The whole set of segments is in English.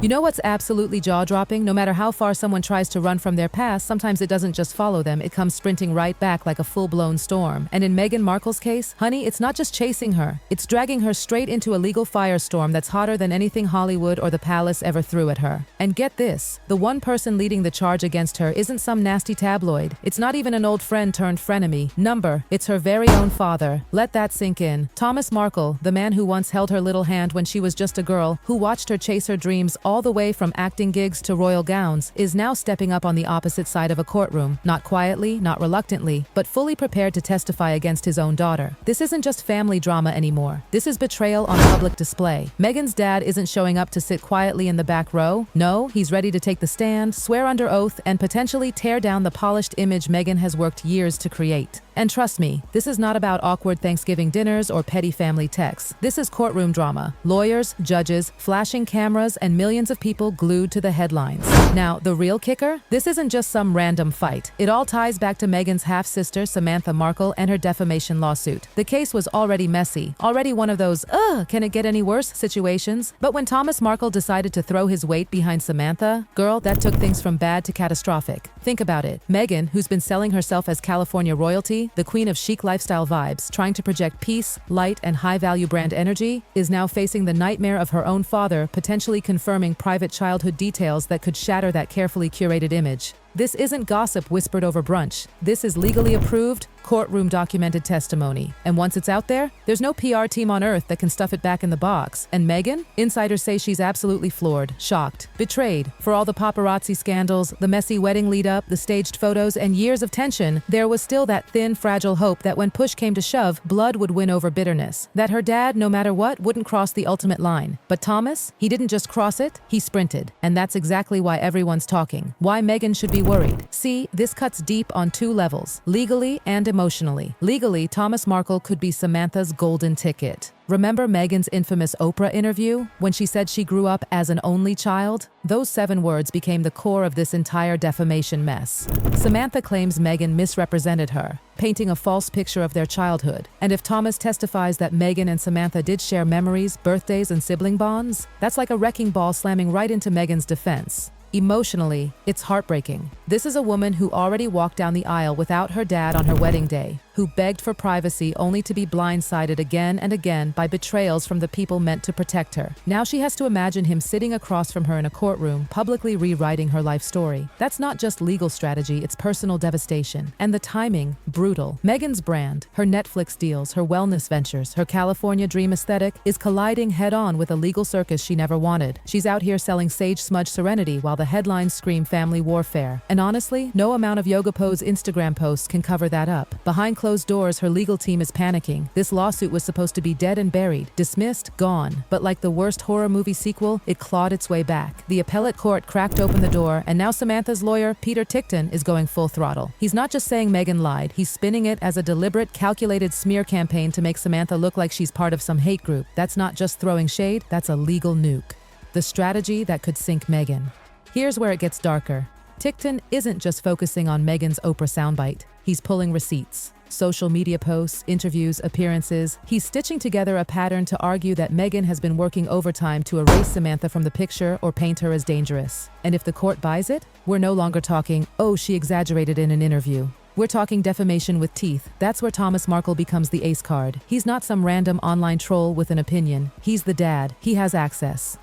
You know what's absolutely jaw-dropping? No matter how far someone tries to run from their past, sometimes it doesn't just follow them, it comes sprinting right back like a full-blown storm. And in Meghan Markle's case, honey, it's not just chasing her, it's dragging her straight into a legal firestorm that's hotter than anything Hollywood or the palace ever threw at her. And get this, the one person leading the charge against her isn't some nasty tabloid. It's not even an old friend turned frenemy. It's her very own father. Let that sink in. Thomas Markle, the man who once held her little hand when she was just a girl, who watched her chase her dreams all the way from acting gigs to royal gowns, is now stepping up on the opposite side of a courtroom, not quietly, not reluctantly, but fully prepared to testify against his own daughter. This isn't just family drama anymore. This is betrayal on public display. Meghan's dad isn't showing up to sit quietly in the back row. No, he's ready to take the stand, swear under oath, and potentially tear down the polished image Meghan has worked years to create. And trust me, this is not about awkward Thanksgiving dinners or petty family texts. This is courtroom drama. Lawyers, judges, flashing cameras, and millions of people glued to the headlines. Now, the real kicker? This isn't just some random fight. It all ties back to Meghan's half-sister, Samantha Markle, and her defamation lawsuit. The case was already messy, already one of those, can it get any worse situations? But when Thomas Markle decided to throw his weight behind Samantha, girl, that took things from bad to catastrophic. Think about it. Meghan, who's been selling herself as California royalty, the queen of chic lifestyle vibes, trying to project peace, light, and high-value brand energy, is now facing the nightmare of her own father potentially confirming private childhood details that could shatter that carefully curated image. This isn't gossip whispered over brunch. This is legally approved, courtroom documented testimony. And once it's out there, there's no PR team on earth that can stuff it back in the box. And Meghan? Insiders say she's absolutely floored, shocked, betrayed. For all the paparazzi scandals, the messy wedding lead-up, the staged photos, and years of tension, there was still that thin, fragile hope that when push came to shove, blood would win over bitterness. That her dad, no matter what, wouldn't cross the ultimate line. But Thomas? He didn't just cross it, he sprinted. And that's exactly why everyone's talking. Why Meghan should be worried. See, this cuts deep on two levels, legally and emotionally. Legally, Thomas Markle could be Samantha's golden ticket. Remember Meghan's infamous Oprah interview when she said she grew up as an only child? Those 7 words became the core of this entire defamation mess. Samantha claims Meghan misrepresented her, painting a false picture of their childhood. And if Thomas testifies that Meghan and Samantha did share memories, birthdays, and sibling bonds, that's like a wrecking ball slamming right into Meghan's defense. Emotionally, it's heartbreaking. This is a woman who already walked down the aisle without her dad on her wedding day, who begged for privacy only to be blindsided again and again by betrayals from the people meant to protect her. Now she has to imagine him sitting across from her in a courtroom, publicly rewriting her life story. That's not just legal strategy, it's personal devastation. And the timing, brutal. Meghan's brand, her Netflix deals, her wellness ventures, her California dream aesthetic, is colliding head-on with a legal circus she never wanted. She's out here selling sage smudge serenity while the headlines scream family warfare. And honestly, no amount of yoga pose Instagram posts can cover that up. Behind closed doors, her legal team is panicking. This lawsuit was supposed to be dead and buried, dismissed, gone. But like the worst horror movie sequel, it clawed its way back. The appellate court cracked open the door, and now Samantha's lawyer, Peter Tickton, is going full throttle. He's not just saying Meghan lied, he's spinning it as a deliberate, calculated smear campaign to make Samantha look like she's part of some hate group. That's not just throwing shade, that's a legal nuke. The strategy that could sink Meghan. Here's where it gets darker. Tickton isn't just focusing on Meghan's Oprah soundbite. He's pulling receipts. Social media posts, interviews, appearances. He's stitching together a pattern to argue that Meghan has been working overtime to erase Samantha from the picture or paint her as dangerous. And if the court buys it, we're no longer talking, oh, she exaggerated in an interview. We're talking defamation with teeth. That's where Thomas Markle becomes the ace card. He's not some random online troll with an opinion. He's the dad. He has access.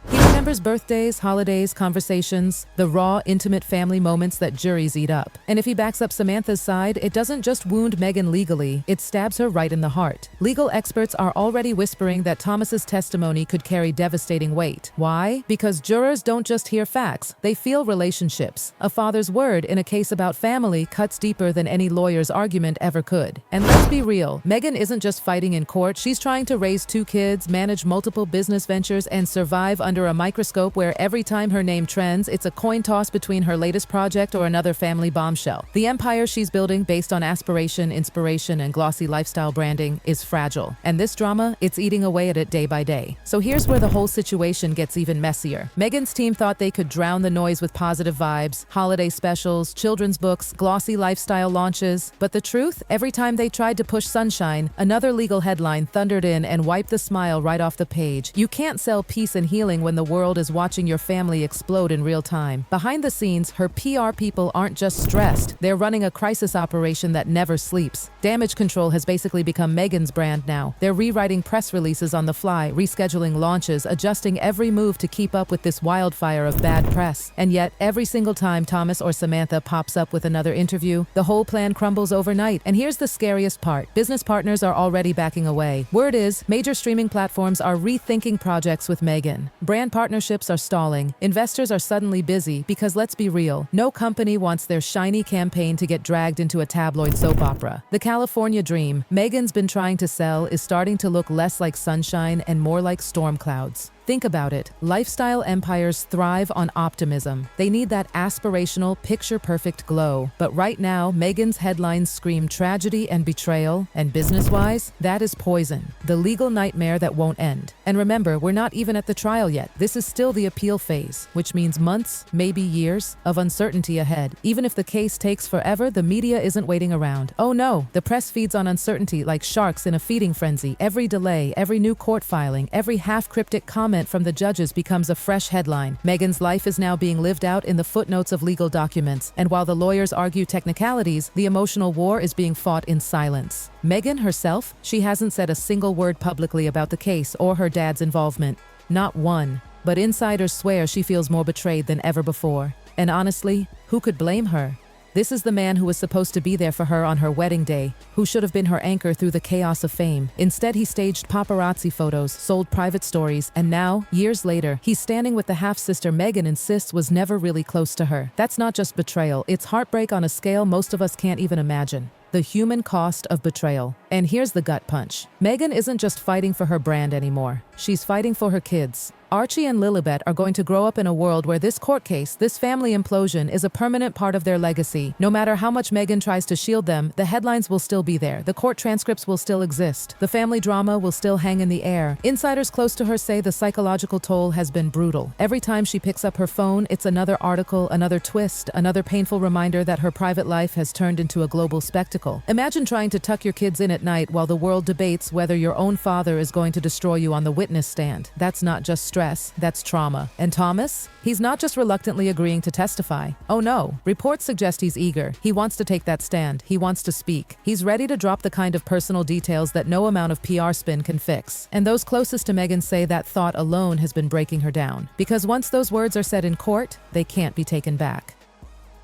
He remembers birthdays, holidays, conversations, the raw, intimate family moments that juries eat up. And if he backs up Samantha's side, it doesn't just wound Meghan legally, it stabs her right in the heart. Legal experts are already whispering that Thomas's testimony could carry devastating weight. Why? Because jurors don't just hear facts, they feel relationships. A father's word in a case about family cuts deeper than any lawyer's argument ever could. And let's be real, Meghan isn't just fighting in court, she's trying to raise 2 kids, manage multiple business ventures, and survive under a microscope where every time her name trends, it's a coin toss between her latest project or another family bombshell. The empire she's building based on aspiration, inspiration, and glossy lifestyle branding is fragile. And this drama, it's eating away at it day by day. So here's where the whole situation gets even messier. Meghan's team thought they could drown the noise with positive vibes, holiday specials, children's books, glossy lifestyle launches. But the truth, every time they tried to push sunshine, another legal headline thundered in and wiped the smile right off the page. You can't sell peace and healing when the world is watching your family explode in real time. Behind the scenes, her PR people aren't just stressed, they're running a crisis operation that never sleeps. Damage control has basically become Meghan's brand now. They're rewriting press releases on the fly, rescheduling launches, adjusting every move to keep up with this wildfire of bad press. And yet, every single time Thomas or Samantha pops up with another interview, the whole plan crumbles overnight. And here's the scariest part. Business partners are already backing away. Word is, major streaming platforms are rethinking projects with Meghan. Brand partnerships are stalling. Investors are suddenly busy because, let's be real, no company wants their shiny campaign to get dragged into a tabloid soap opera. The California dream Meghan's been trying to sell is starting to look less like sunshine and more like storm clouds. Think about it. Lifestyle empires thrive on optimism. They need that aspirational, picture-perfect glow. But right now, Meghan's headlines scream tragedy and betrayal, and business-wise, that is poison. The legal nightmare that won't end. And remember, we're not even at the trial yet. This is still the appeal phase, which means months, maybe years, of uncertainty ahead. Even if the case takes forever, the media isn't waiting around. Oh no, the press feeds on uncertainty like sharks in a feeding frenzy. Every delay, every new court filing, every half-cryptic comment from the judges becomes a fresh headline. Meghan's life is now being lived out in the footnotes of legal documents, and while the lawyers argue technicalities, the emotional war is being fought in silence. Meghan herself, she hasn't said a single word publicly about the case or her dad's involvement. Not one. But insiders swear she feels more betrayed than ever before. And honestly, who could blame her? This is the man who was supposed to be there for her on her wedding day, who should have been her anchor through the chaos of fame. Instead, he staged paparazzi photos, sold private stories, and now, years later, he's standing with the half-sister Meghan insists was never really close to her. That's not just betrayal, it's heartbreak on a scale most of us can't even imagine. The human cost of betrayal. And here's the gut punch. Meghan isn't just fighting for her brand anymore. She's fighting for her kids. Archie and Lilibet are going to grow up in a world where this court case, this family implosion, is a permanent part of their legacy. No matter how much Meghan tries to shield them, the headlines will still be there. The court transcripts will still exist. The family drama will still hang in the air. Insiders close to her say the psychological toll has been brutal. Every time she picks up her phone, it's another article, another twist, another painful reminder that her private life has turned into a global spectacle. Imagine trying to tuck your kids in at night while the world debates whether your own father is going to destroy you on the witness stand. That's not just stress. That's trauma. And Thomas? He's not just reluctantly agreeing to testify. Oh no, reports suggest he's eager. He wants to take that stand. He wants to speak. He's ready to drop the kind of personal details that no amount of PR spin can fix. And those closest to Meghan say that thought alone has been breaking her down. Because once those words are said in court, they can't be taken back.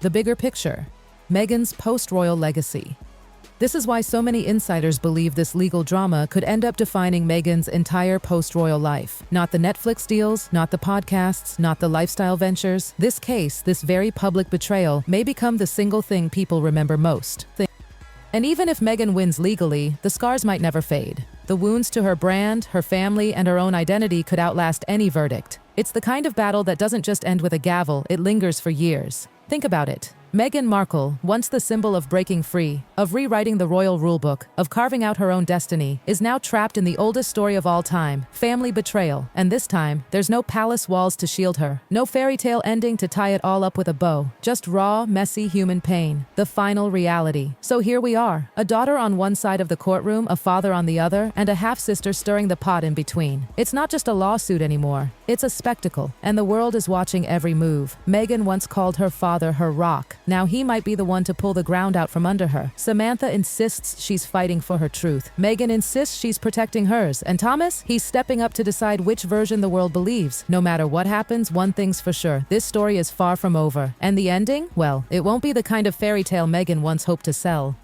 The bigger picture. Meghan's post-royal legacy. This is why so many insiders believe this legal drama could end up defining Meghan's entire post-royal life. Not the Netflix deals, not the podcasts, not the lifestyle ventures. This case, this very public betrayal, may become the single thing people remember most. And even if Meghan wins legally, the scars might never fade. The wounds to her brand, her family, and her own identity could outlast any verdict. It's the kind of battle that doesn't just end with a gavel, it lingers for years. Think about it. Meghan Markle, once the symbol of breaking free, of rewriting the royal rulebook, of carving out her own destiny, is now trapped in the oldest story of all time, family betrayal. And this time, there's no palace walls to shield her, no fairy tale ending to tie it all up with a bow, just raw, messy human pain, the final reality. So here we are, a daughter on one side of the courtroom, a father on the other, and a half-sister stirring the pot in between. It's not just a lawsuit anymore, it's a spectacle, and the world is watching every move. Meghan once called her father her rock. Now he might be the one to pull the ground out from under her. Samantha insists she's fighting for her truth. Meghan insists she's protecting hers. And Thomas? He's stepping up to decide which version the world believes. No matter what happens, one thing's for sure. This story is far from over. And the ending? Well, it won't be the kind of fairy tale Meghan once hoped to sell.